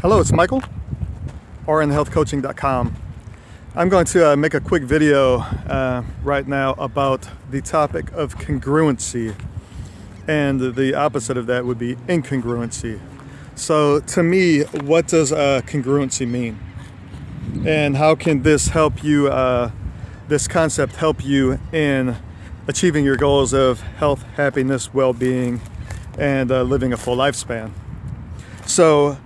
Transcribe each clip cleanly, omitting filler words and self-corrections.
Hello, it's Michael, rnhealthcoaching.com. I'm going to make a quick video right now about the topic of congruency, and the opposite of that would be incongruency. So to me, what does congruency mean? And how can this help you, this concept help you in achieving your goals of health, happiness, well-being, and living a full lifespan? So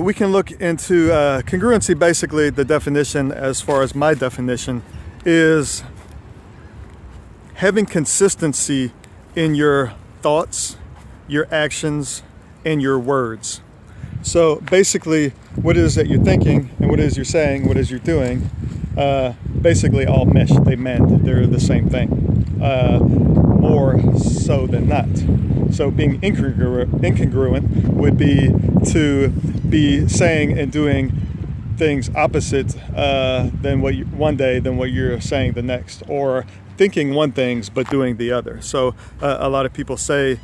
we can look into congruency. Basically, the definition, as far as my definition, is having consistency in your thoughts, your actions, and your words. So basically, what it is that you're thinking and what it is you're saying, what it is you're doing, basically all mesh, they mend, they're the same thing, more so than not. So being incongruent would be to be saying and doing things opposite than what you, one day than what you're saying the next, or thinking one thing but doing the other. So a lot of people say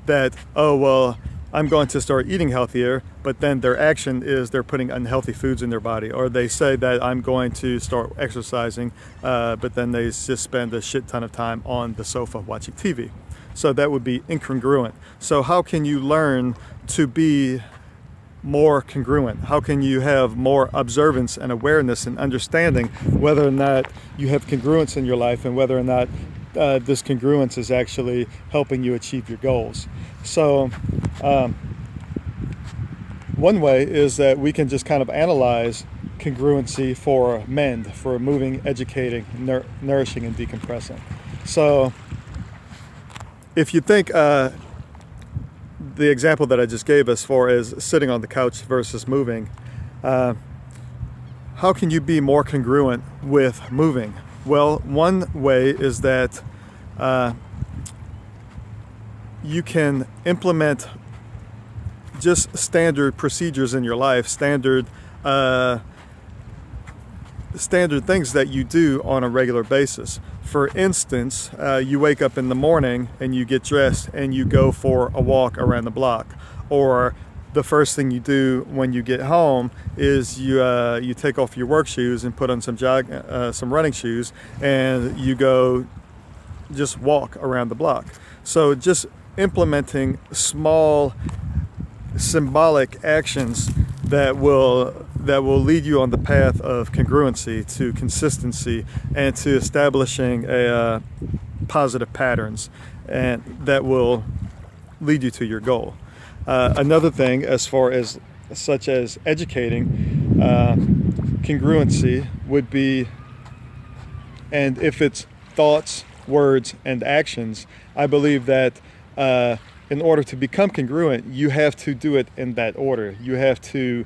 that, oh, well, I'm going to start eating healthier, but then their action is they're putting unhealthy foods in their body. Or they say that I'm going to start exercising, but then they just spend a shit ton of time on the sofa watching TV. So that would be incongruent. So how can you learn to be more congruent? How can you have more observance and awareness and understanding whether or not you have congruence in your life, and whether or not this congruence is actually helping you achieve your goals? So one way is that we can just kind of analyze congruency for m.e.n.d, for moving, educating, nourishing, and decompressing. So if you think the example that I just gave as far as sitting on the couch versus moving, how can you be more congruent with moving? Well, one way is that you can implement just standard procedures in your life, standard things that you do on a regular basis. For instance, you wake up in the morning and you get dressed and you go for a walk around the block. Or the first thing you do when you get home is you take off your work shoes and put on some running shoes, and you go just walk around the block. So just implementing small symbolic actions that will lead you on the path of congruency, to consistency, and to establishing positive patterns, and that will lead you to your goal. Another thing, as far as such as educating, congruency would be, and if it's thoughts, words, and actions, I believe that in order to become congruent, you have to do it in that order. You have to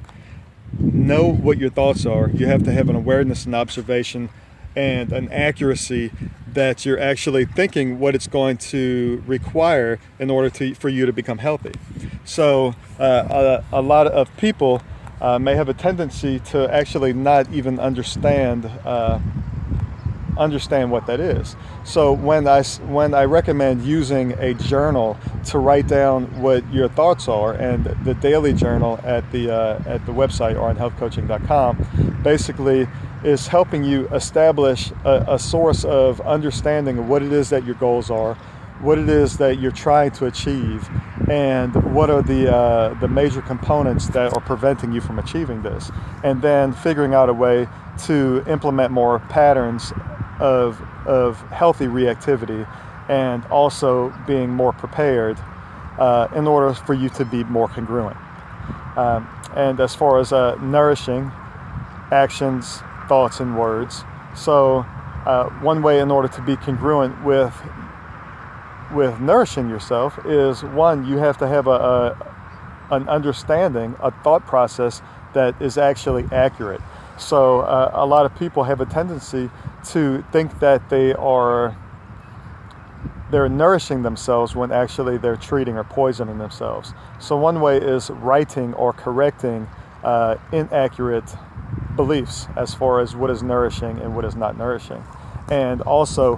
know what your thoughts are. You have to have an awareness and observation and an accuracy that you're actually thinking what it's going to require in order for you to become healthy. So a lot of people may have a tendency to actually not even understand what that is. So when I recommend using a journal to write down what your thoughts are, and the daily journal at the website rnhealthcoaching.com basically is helping you establish a source of understanding of what it is that your goals are, what it is that you're trying to achieve, and what are the major components that are preventing you from achieving this, and then figuring out a way to implement more patterns of healthy reactivity, and also being more prepared in order for you to be more congruent. And as far as nourishing actions, thoughts, and words, so one way in order to be congruent with nourishing yourself is, one, you have to have an understanding, a thought process that is actually accurate. So a lot of people have a tendency to think that they're nourishing themselves when actually they're treating or poisoning themselves. So one way is writing or correcting inaccurate beliefs as far as what is nourishing and what is not nourishing, and also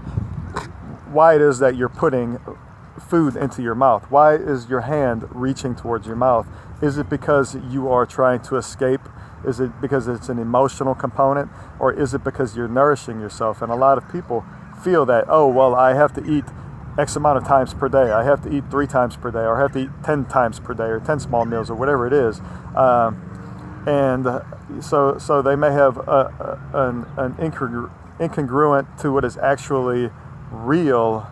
why it is that you're putting food into your mouth? Why is your hand reaching towards your mouth? Is it because you are trying to escape? Is it because it's an emotional component? Or is it because you're nourishing yourself? And a lot of people feel that, oh, well, I have to eat X amount of times per day. I have to eat 3 times per day, or I have to eat 10 times per day, or 10 small meals, or whatever it is. So they may have an incongruent to what is actually real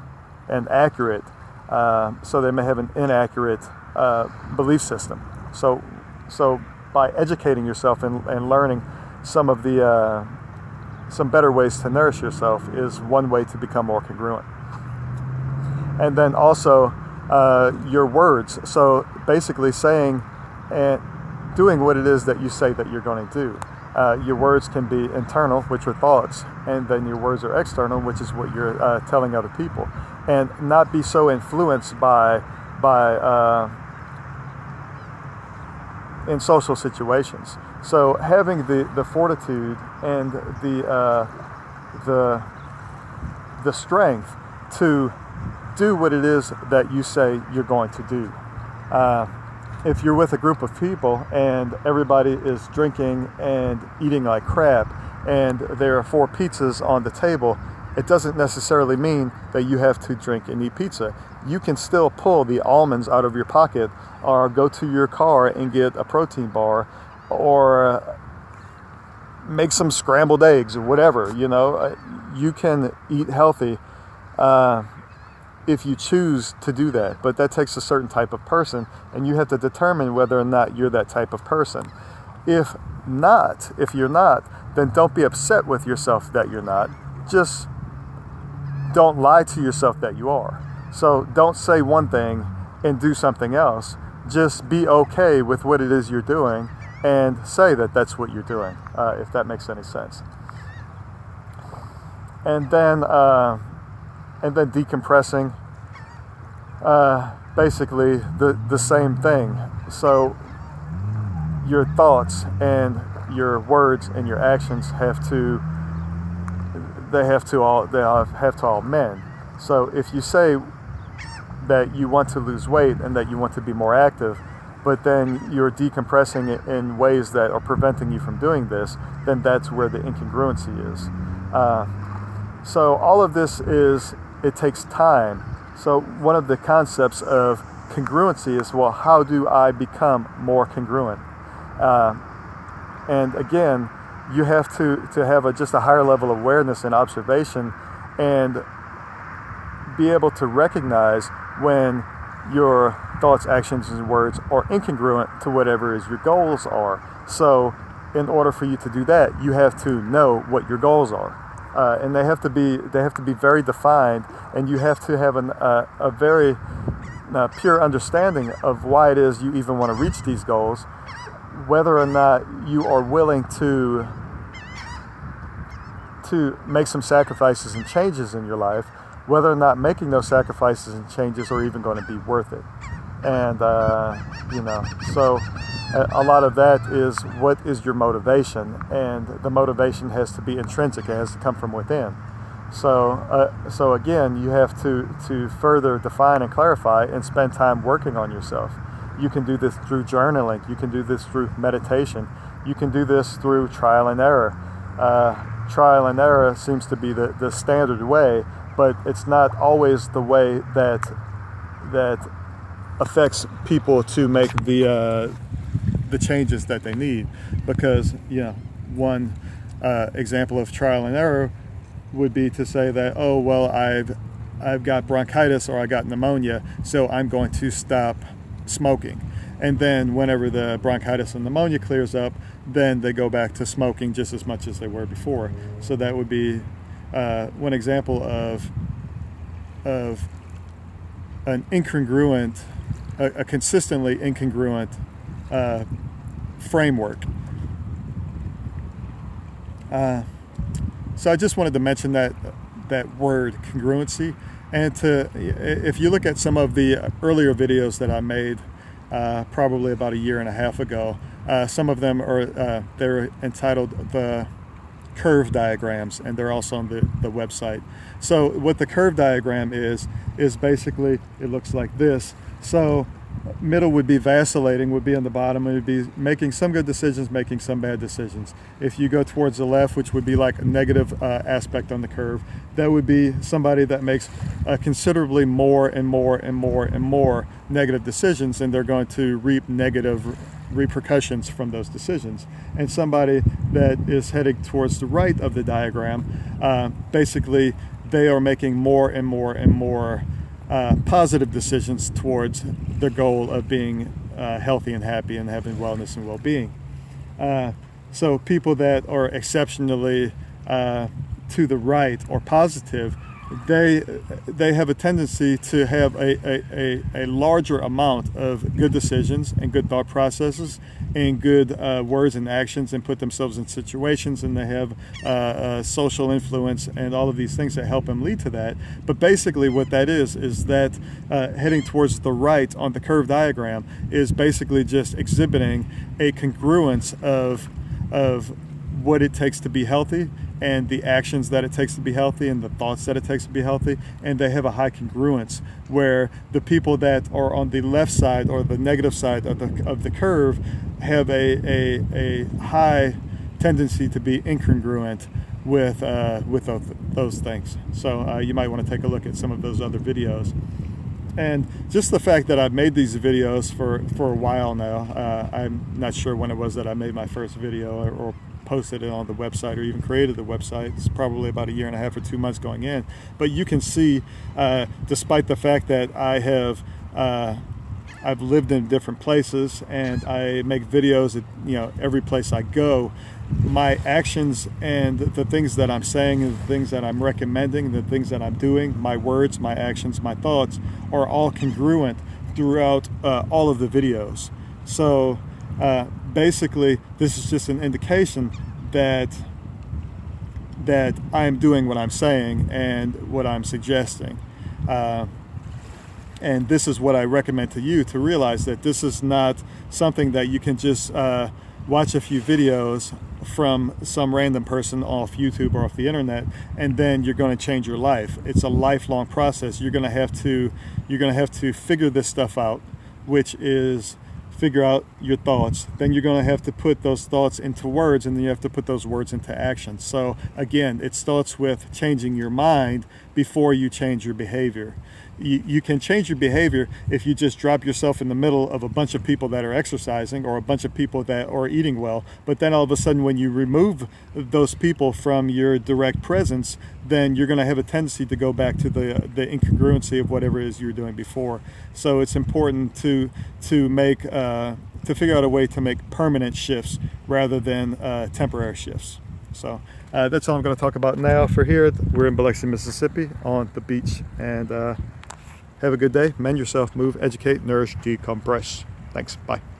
and accurate. So they may have an inaccurate belief system. So by educating yourself and learning some of the some better ways to nourish yourself is one way to become more congruent. And then also your words. So basically saying and doing what it is that you say that you're going to do. Your words can be internal, which are thoughts, and then your words are external, which is what you're telling other people. And not be so influenced by in social situations. So having the fortitude and the strength to do what it is that you say you're going to do. If you're with a group of people and everybody is drinking and eating like crap, and there are 4 pizzas on the table, it doesn't necessarily mean that you have to drink and eat pizza. You can still pull the almonds out of your pocket, or go to your car and get a protein bar, or make some scrambled eggs, or whatever. You can eat healthy if you choose to do that, but that takes a certain type of person, and you have to determine whether or not you're that type of person. If you're not, then don't be upset with yourself that you're not. Just don't lie to yourself that you are. So don't say one thing and do something else. Just be okay with what it is you're doing and say that that's what you're doing, if that makes any sense. And then decompressing, basically the same thing. So your thoughts and your words and your actions have to all mend. So if you say that you want to lose weight and that you want to be more active, but then you're decompressing it in ways that are preventing you from doing this, then that's where the incongruency is. So all of this it takes time. So one of the concepts of congruency is, well, how do I become more congruent? And again, you have to have just a higher level of awareness and observation, and be able to recognize when your thoughts, actions, and words are incongruent to whatever is your goals are. So in order for you to do that, you have to know what your goals are. And they have to be very defined, and you have to have a very pure understanding of why it is you even want to reach these goals, whether or not you are willing to make some sacrifices and changes in your life, whether or not making those sacrifices and changes are even going to be worth it. And so a lot of that is, what is your motivation? And the motivation has to be intrinsic. It has to come from within. So again, you have to further define and clarify and spend time working on yourself. You can do this through journaling. You can do this through meditation. You can do this through trial and error. Trial and error seems to be the standard way, but it's not always the way that affects people to make the changes that they need. Because one example of trial and error would be to say that, oh well, I've got bronchitis or I got pneumonia, so I'm going to stop smoking. And then whenever the bronchitis and pneumonia clears up, then they go back to smoking just as much as they were before. So that would be one example of an incongruent, a consistently incongruent framework. So I just wanted to mention that word, congruency. And if you look at some of the earlier videos that I made, probably about a year and a half ago, some of them are they're entitled the curve diagrams, and they're also on the website. So what the curve diagram is basically, it looks like this. So middle would be vacillating, would be on the bottom, and would be making some good decisions, making some bad decisions. If you go towards the left, which would be like a negative aspect on the curve, that would be somebody that makes considerably more and more and more and more negative decisions, and they're going to reap negative repercussions from those decisions. And somebody that is heading towards the right of the diagram, basically they are making more and more and more positive decisions towards the goal of being healthy and happy and having wellness and well-being. So people that are exceptionally to the right or positive, they have a tendency to have a larger amount of good decisions and good thought processes and good words and actions, and put themselves in situations, and they have social influence and all of these things that help them lead to that. But basically what that is that heading towards the right on the curve diagram is basically just exhibiting a congruence of what it takes to be healthy, and the actions that it takes to be healthy, and the thoughts that it takes to be healthy. And they have a high congruence, where the people that are on the left side or the negative side of the curve have a high tendency to be incongruent with those things. So you might want to take a look at some of those other videos. And just the fact that I've made these videos for a while now, I'm not sure when it was that I made my first video or posted it on the website, or even created the website. It's probably about 1.5 years or 2 months going in. But you can see, despite the fact that I've lived in different places and I make videos at every place I go, my actions and the things that I'm saying and the things that I'm recommending, the things that I'm doing, my words, my actions, my thoughts are all congruent throughout all of the videos. So basically, this is just an indication that I'm doing what I'm saying and what I'm suggesting. And this is what I recommend to you, to realize that this is not something that you can just watch a few videos from some random person off YouTube or off the internet, and then you're going to change your life. It's a lifelong process. You're going to have to figure this stuff out, which is figure out your thoughts. Then you're going to have to put those thoughts into words, and then you have to put those words into action. So again, it starts with changing your mind before you change your behavior. You can change your behavior if you just drop yourself in the middle of a bunch of people that are exercising, or a bunch of people that are eating well. But then all of a sudden, when you remove those people from your direct presence, then you're going to have a tendency to go back to the incongruency of whatever it is you were doing before. So it's important to figure out a way to make permanent shifts rather than temporary shifts. So that's all I'm going to talk about now. For here, we're in Biloxi, Mississippi, on the beach, and have a good day. Mend yourself, move, educate, nourish, decompress. Thanks. Bye.